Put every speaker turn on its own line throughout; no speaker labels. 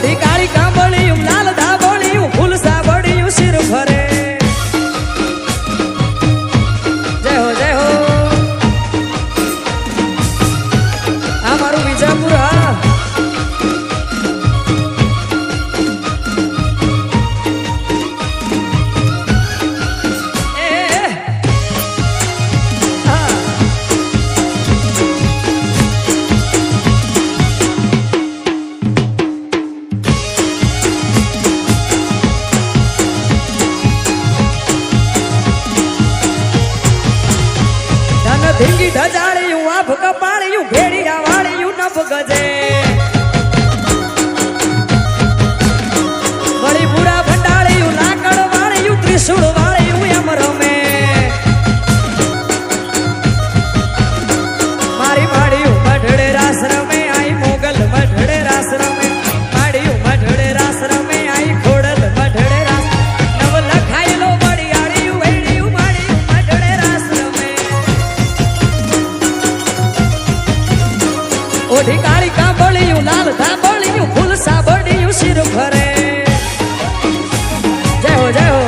ઓઢી કાળી કાંબળિયું લાલ ધાબળિયું ફૂલ સાબળિયું શિર ભરે જય હો જય હો આ મારું વિજાપુર હા ધીંગી ઢજાળિયું આભ કપાળિયું ભેડિયા વાળિયું નભ ગજે વળી બુડા ભંડાળિયું લાકડ વાળિયું ત્રિશુળ વાળિયું એમ રમે મારી માળિયું મઢડે રાસ રમે આઈ મોગલ મઢડે રાસ રમે માળિયું મઢડે રાસ રમે આઈ ખોડલ મઢડે રાસ નવ લખાયેલો વડિયાળિયું વેડિયું માળિયું મઢડે રાસ રમે ઓઢી કાળી કાંબળિયું લાલ ધાબળિયું ફૂલ સાબળિયું શિર ભરે જય હો જય હો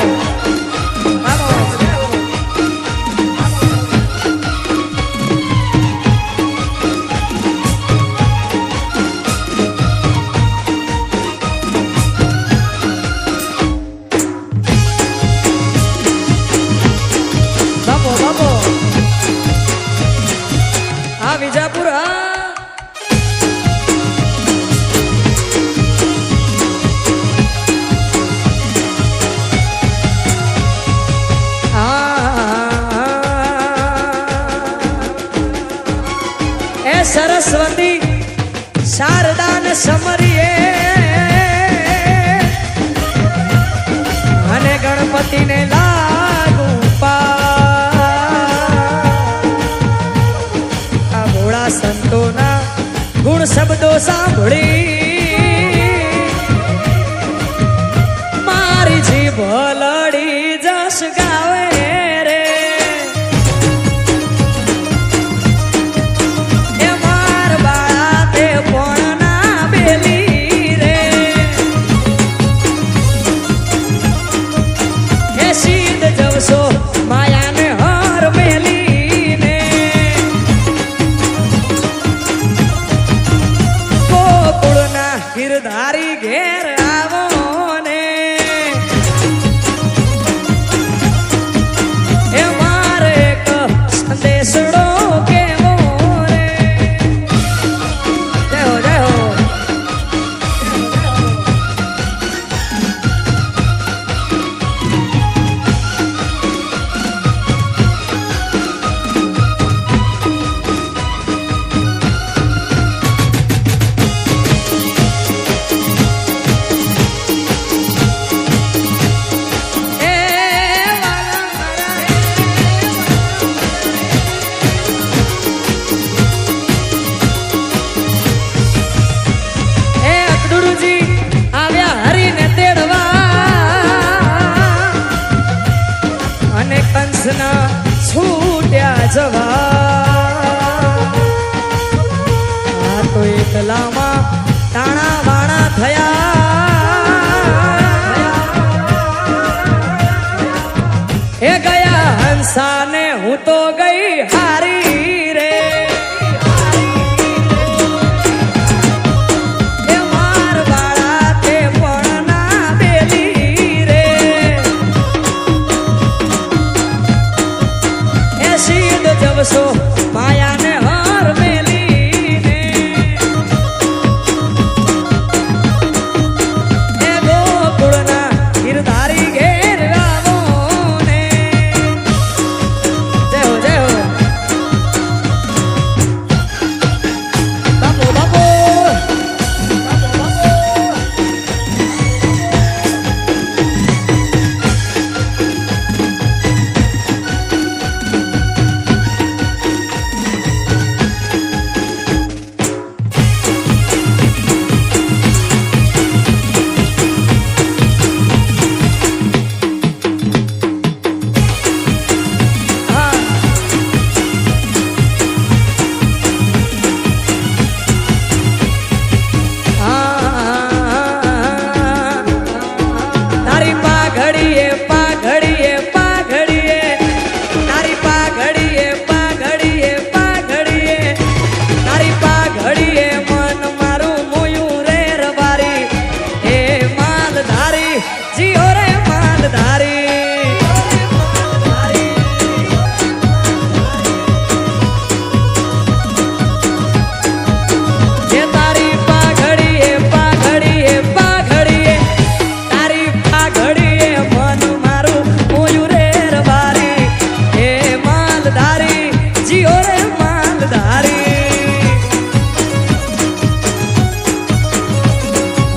બાપો બાપો આ વિજાપુર હા સરસ્વતી શારદાન સમરીએ અને ગણપતિને લાગુ આ ભોળા સંતોના ગુણ શબ્દો સાંભળી મારી જીભ લડી જશ ગાવે માયાને હાર મેલીને ગોકુળના ગિરધારી ઘેર આવો ને એ મારે એક સંદેશડો કેવો રે જય હો જય હો કંસના છૂટ્યા જવા આ તો એકલામાં તાણા વાણા થયા એ ગયા હંસાને હું તો ગઈ હારી રે જવસો માયાને હાર મેલીને એ ગોકુળના ગિરધારી ઘેર આવો ને જય હો જય હો જીઓ રે માલધારી જે તારી પાઘડીએ પાઘડીએ પાઘડીએ તારી પાઘડીએ મન મારું મોયું રે રબારી હે માલધારી જીઓ રે માલધારી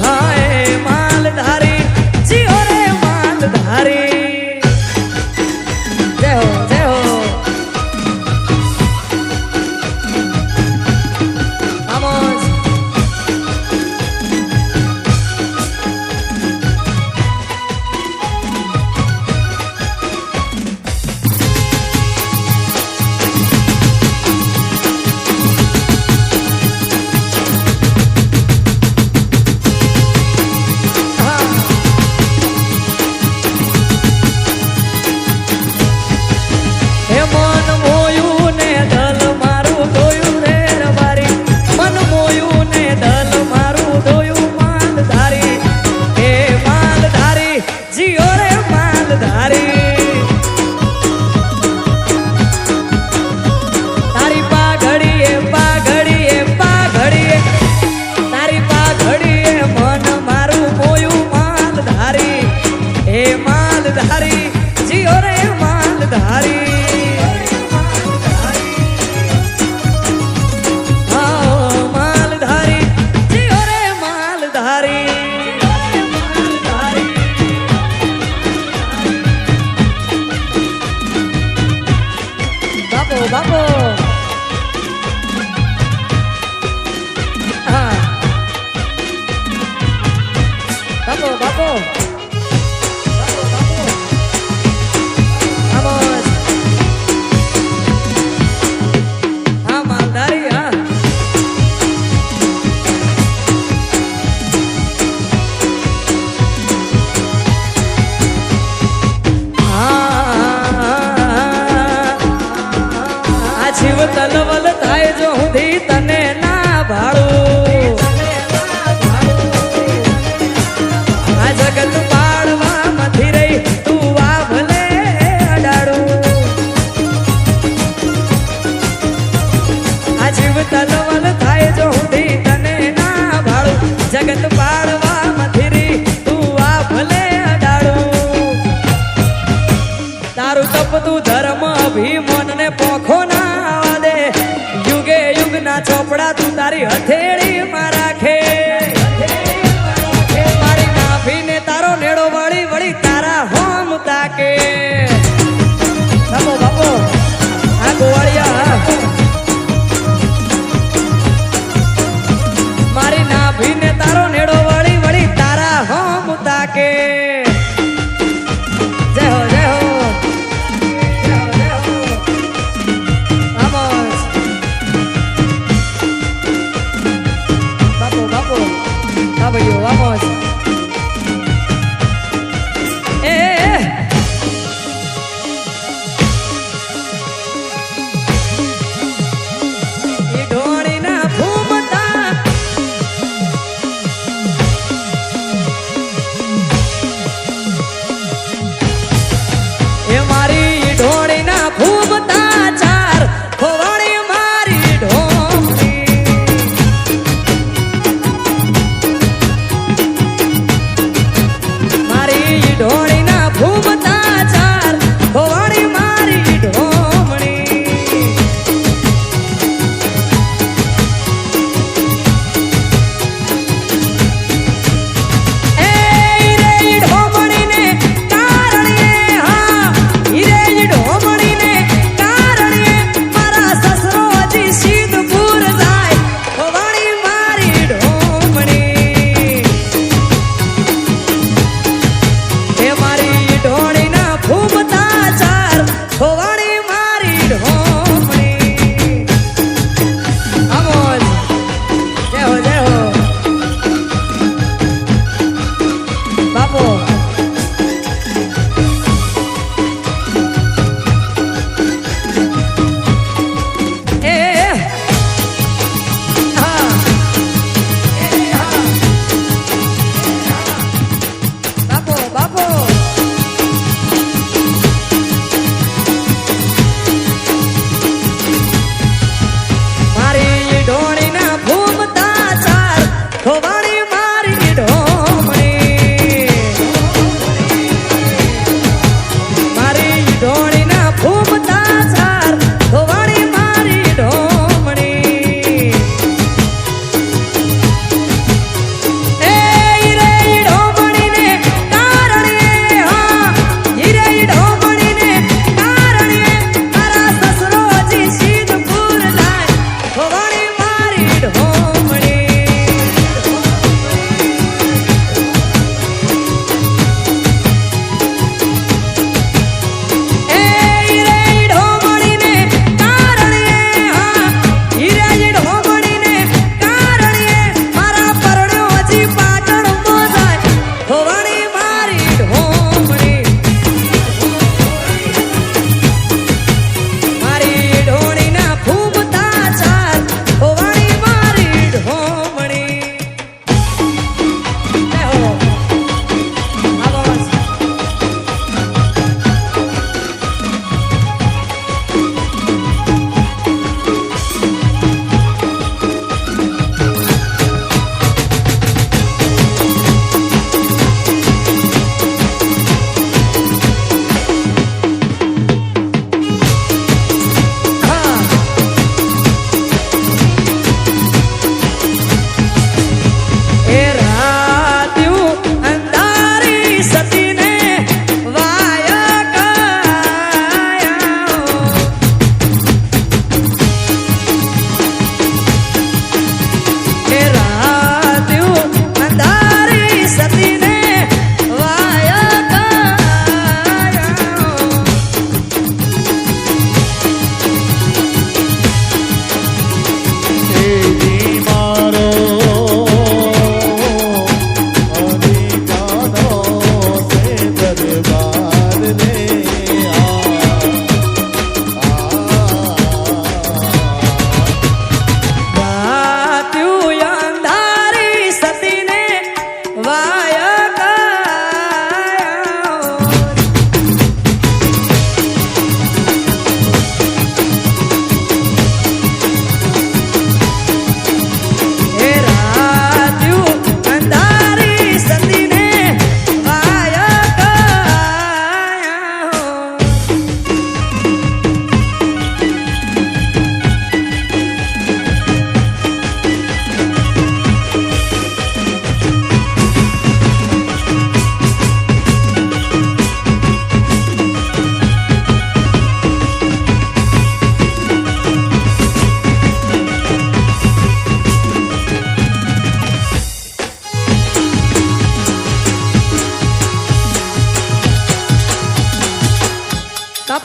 હા હે માલધારી જીઓ રે માલધારી જય હો જય હો Vamos. હે મન મોયું ને દલ મારું દોયું રે રબારી મન મોયું ને દલ મારું દોયું માલધારી હે માલધારી જીઓ રે માલધારી તારી પાઘડીએ પાઘડીએ પાઘડીએ તારી પાઘડીએ મન મારું મોયું માલધારી હે માલધારી જીઓ રે માલધારી આવો માલધારી જીઓ રે માલધારી બાપો બાપો હા બાપો બાપો Vamos. હા માલધારી હા આ જીવ તલવલ થાય જો હુંધી તને ના ભાડું આ જગત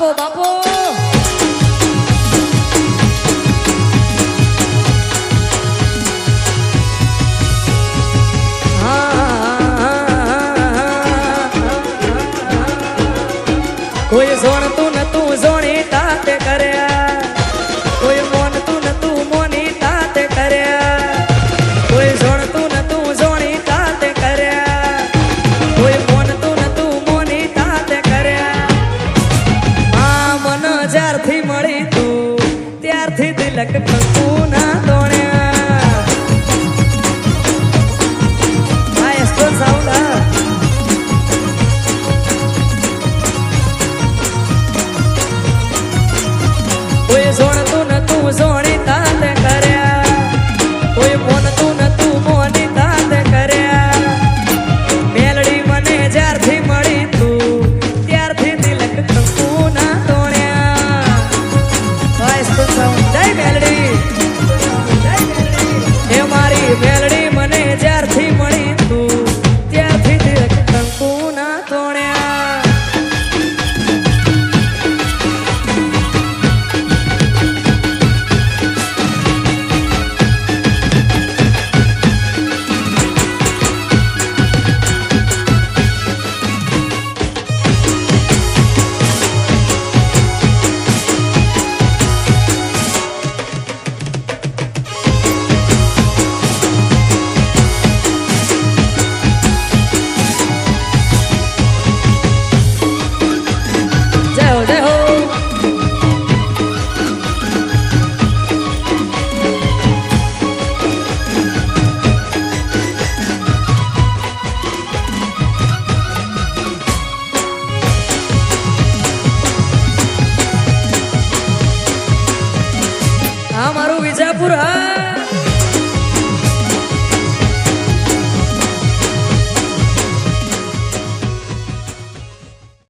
આપો બાપો કોઈ જોણતું નતું જોણી તાતે કર્યા કોઈ મોનતું નતું મોની તાતે કર્યા કોઈ જોણતું નતું જોણી તાતે કર્યા કોઈ મોનતું નતું મોની તાતે કર્યા આ મન જ્યારથી મળી તું ત્યારથી દિલક કંકુ ના દોણ્યા આ એસ્ટ્રો સાઉન્ડ હા કોઈ જોણતું નતું જોણી તાતે કર્યા કોઈ મોનતું નતું મોની તાતે કર્યા મેલડી મને જ્યારથી મળી તું ત્યારથી દિલક કંકુ ના દોણ્યા જય મેલડી એ મારી મેલડી મને જ્યારથી મળી તું ત્યારથી દિલક કંકુ ના દોણ્યા હા મારું વિજાપુર હા